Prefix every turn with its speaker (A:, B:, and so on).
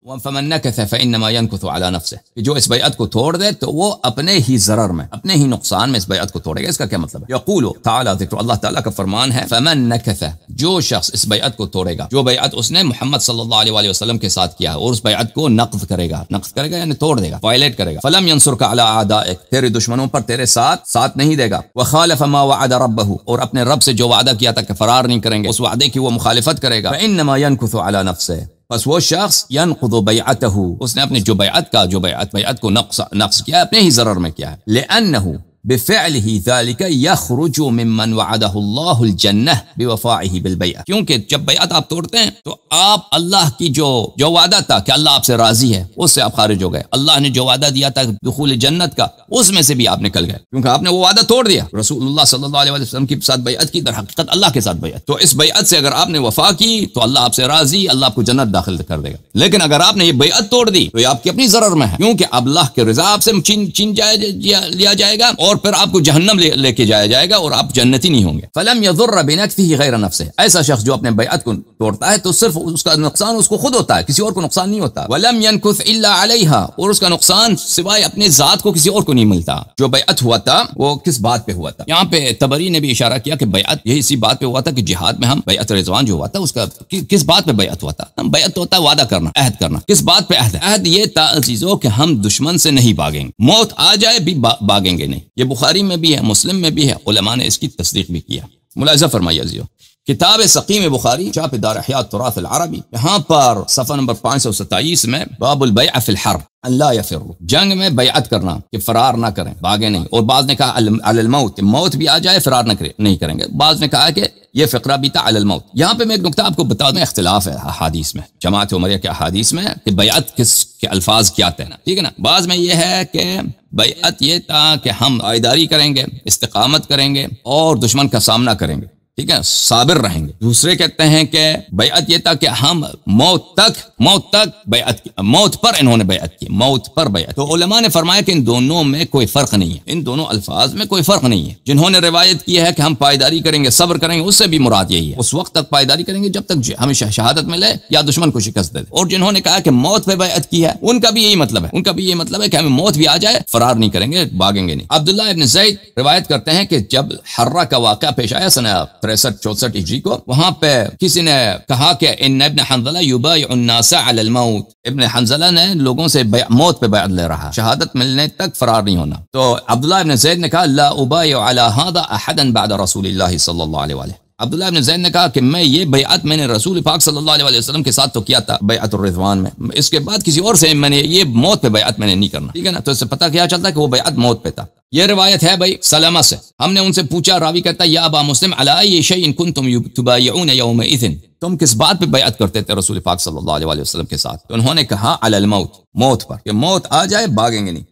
A: فمن نکث فانما ينکث على نفسه، کہ جو اس بیعت کو توڑ دے تو وہ اپنے ہی ضرر میں، اپنے ہی نقصان میں اس بیعت کو توڑے گا۔ اس کا کیا مطلب ہے؟ یقول تعالی ذکر، اللہ تعالیٰ کا فرمان ہے فمن نکث، جو شخص اس بیعت کو توڑے گا، جو بیعت اس نے محمد صلی اللہ علیہ وآلہ وسلم کے ساتھ کیا ہے اور اس بیعت کو نقض کرے گا یعنی توڑ دے گا، وائلیٹ کرے گا، فلم ينصرك على اعدائك، تیرے دشمنوں پر تیرے ساتھ نہیں دے گا، وخالف ما وعد ربه، اور اپنے رب سے جو وعدہ کیا تھا کہ فرار نہیں کریں گے، اس وعدے کی وہ مخالفت کرے گا، فانما ينكث على نفسه، بس وہ شخص ينقض بیعته، اس نے اپنی جو بیعت کو نقص کیا اپنے ہی ضرر میں کیا ہے، لأنه بفعله ذلك يخرج ممن وعده الله الجنة بوفائه بالبيعة، کیونکہ جب بیعت آپ توڑتے ہیں تو آپ اللہ کی جو وعدہ تھا کہ اللہ آپ سے راضی ہے اس سے آپ خارج ہو گئے، اللہ نے جو وعدہ دیا تھا دخول جنت کا اس میں سے بھی آپ نکل گئے، کیونکہ آپ نے وہ وعدہ توڑ دیا، رسول اللہ صلی اللہ علیہ وسلم کے ساتھ بیعت کی، در حقیقت اللہ کے ساتھ بیعت، تو اس بیعت سے اگر آپ نے وفا کی تو اللہ آپ سے راضی، اللہ آپ کو جنت داخل کر دے گا، لیکن اگر آپ نے یہ بیعت توڑ دی تو یہ آپ کی اپنی ضرر میں ہے، کیونکہ اب اللہ کے رضا آپ سے چھین لیا جائے گا اور پھر آپ کو جہنم لے کے جایا جائے گا اور آپ جنتی نہیں ہوں گے۔ فلم يضر بنكثه غير نفسه، ایسا شخص جو اپنے بیعت کو توڑتا ہے تو صرف اس کا نقصان اس کو خود ہوتا ہے، کسی اور کو نقصان نہیں ہوتا، ولم ينكث الا عليها، اور اس کا نقصان سوائے اپنے ذات کو کسی اور کو نہیں ملتا۔ جو بیعت ہوا تھا وہ کس بات پہ ہوا تھا؟ یہاں پہ طبری نے بھی اشارہ کیا کہ بیعت یہی اسی بات پہ ہوا تھا کہ جہاد میں ہم بیعت رضوان جو ہوا تھا اس کا کس بات پہ بیعت ہوا تھا؟ ہم بیعت ہوتا ہے وعدہ کرنا، عہد کرنا، کس بات پہ عہد ہے؟ عہد یہ تھا عزیزو کہ ہم دشمن سے نہیں بھاگیں گے، موت آ جائے بھی بھاگیں گے نہیں، یہ بخاری میں بھی ہے، مسلم میں بھی ہے، علماء نے اس کی تصدیق بھی کیا۔ ملاحظہ فرمائیے عزیزو، کتاب سقیم بخاری چھاپ دار احیاء التراث العربی، یہاں پر صفحہ نمبر 527 میں باب البیع فی الحرب ان لا یفروا، جنگ میں بیعت کرنا کہ فرار نہ کریں، بھاگے نہیں، اور بعض نے کہا علی الموت، موت بھی آ جائے فرار نہیں کریں گے، بعض نے کہا کہ یہ فقرہ بھی تھا علی الموت۔ یہاں پہ میں ایک نکتہ آپ کو بتا دوں، اختلاف ہے احادیث میں، جماعت عمریہ کے احادیث میں کہ بیعت کس کے الفاظ کیا تھے نا، ٹھیک ہے نا، بعض میں یہ ہے کہ بیعت یہ تھا کہ ہم عائداری کریں گے، استقامت کریں گے اور دشمن کا سامنا کریں گے، ٹھیک ہے، صابر رہیں گے۔ دوسرے کہتے ہیں کہ بیعت یہ تھا کہ ہم موت تک بیعت کی، موت پر انہوں نے بیعت کی، موت پر بیعت۔ تو علماء نے فرمایا کہ ان دونوں میں کوئی فرق نہیں ہے، ان دونوں الفاظ میں کوئی فرق نہیں ہے۔ جنہوں نے روایت کی ہے کہ ہم پائیداری کریں گے، صبر کریں گے، اس سے بھی مراد یہی ہے، اس وقت تک پائیداری کریں گے جب تک ہمیں شہادت ملے یا دشمن کو شکست دے۔ اور جنہوں نے کہا کہ موت پہ بیعت کی ہے، ان کا بھی یہی مطلب ہے کہ ہمیں موت بھی آ جائے فرار نہیں کریں گے، بھاگیں گے نہیں۔ عبداللہ ابن زید روایت کرتے ہیں کہ جب حرہ کا واقعہ پیش آیا سنہ 63-64 ہجری کو، وہاں پہ کسی نے کہا کہ ان ابن حنظلہ یبایع الناس علی الموت، ابن حنظلہ نے لوگوں سے موت پہ بیعت لے رہا، شہادت ملنے تک فرار نہیں ہونا۔ تو عبداللہ ابن زید نے کہا لا ابایع علی ھذا احدا بعد رسول اللہ صلی اللہ علیہ وآلہ، عبداللہ ابن زید نے کہا کہ یہ بیعت میں نے رسول پاک صلی اللہ علیہ وسلم کے ساتھ تو کیا تھا بیعت الرضوان میں، اس کے بعد کسی اور سے میں نے یہ موت پہ بیعت میں نے نہیں کرنا، ٹھیک ہے نا۔ تو اس سے پتہ کیا چلتا ہے کہ وہ بیعت موت پہ تھا۔ یہ روایت ہے بھائی سلمہ سے، ہم نے ان سے پوچھا، راوی کہتا ہے یا ابا مسلم علی ای شیء کنتم تبایعون یومئذ، تم کس بات پہ بیعت کرتے تھے رسول پاک صلی اللہ علیہ وسلم کے ساتھ؟ تو انہوں نے کہا علی الموت، موت پر، کہ موت آ جائے بھاگیں گے نہیں۔